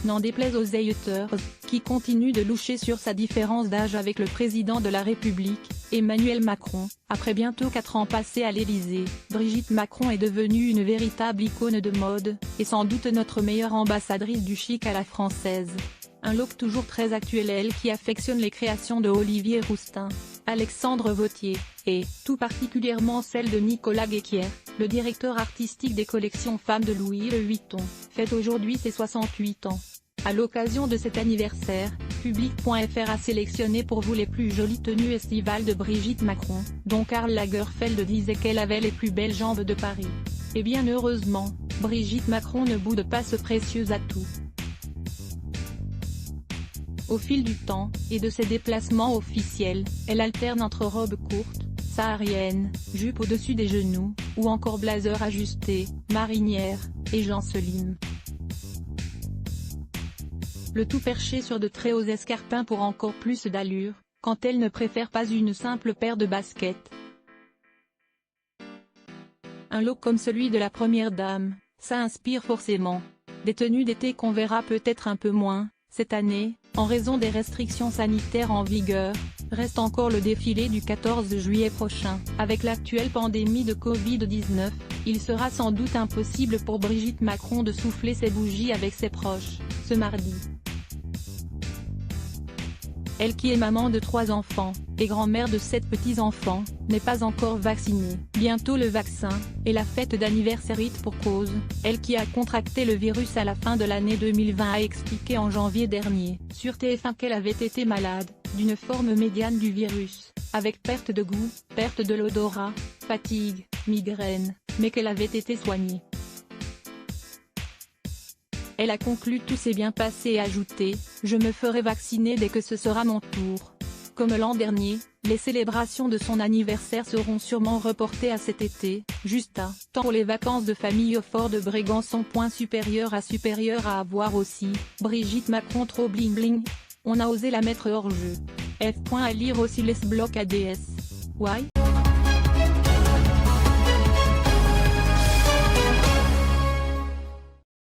n'en déplaise aux haters, qui continuent de loucher sur sa différence d'âge avec le président de la République, Emmanuel Macron. Après bientôt 4 ans passés à l'Élysée, Brigitte Macron est devenue une véritable icône de mode, et sans doute notre meilleure ambassadrice du chic à la française. Un look toujours très actuel, elle qui affectionne les créations de Olivier Rousteing, Alexandre Vauthier, et, tout particulièrement celle de Nicolas Guéquier, le directeur artistique des collections femmes de Louis Vuitton, fête aujourd'hui ses 68 ans. À l'occasion de cet anniversaire, Public.fr a sélectionné pour vous les plus jolies tenues estivales de Brigitte Macron, dont Karl Lagerfeld disait qu'elle avait les plus belles jambes de Paris. Et bien heureusement, Brigitte Macron ne boude pas ce précieux atout. Au fil du temps, et de ses déplacements officiels, elle alterne entre robes courtes, sahariennes, jupe au-dessus des genoux, ou encore blazer ajusté, marinière, et Jeanseline. Le tout perché sur de très hauts escarpins pour encore plus d'allure, quand elle ne préfère pas une simple paire de baskets. Un look comme celui de la première dame, ça inspire forcément. Des tenues d'été qu'on verra peut-être un peu moins cette année, en raison des restrictions sanitaires en vigueur, reste encore le défilé du 14 juillet prochain. Avec l'actuelle pandémie de Covid-19, il sera sans doute impossible pour Brigitte Macron de souffler ses bougies avec ses proches, ce mardi. Elle qui est maman de 3 enfants, et grand-mère de 7 petits-enfants, n'est pas encore vaccinée. Bientôt le vaccin, et la fête d'anniversaire pour cause. Elle qui a contracté le virus à la fin de l'année 2020 a expliqué en janvier dernier, sur TF1 qu'elle avait été malade, d'une forme médiane du virus, avec perte de goût, perte de l'odorat, fatigue, migraine, mais qu'elle avait été soignée. Elle a conclu tout s'est bien passé et ajouté « Je me ferai vacciner dès que ce sera mon tour ». Comme l'an dernier, les célébrations de son anniversaire seront sûrement reportées à cet été, juste à temps pour les vacances de famille au fort de Brégançon. Supérieur à avoir aussi, Brigitte Macron trop bling bling. On a osé la mettre hors jeu. À lire aussi les blocs ADS. Why?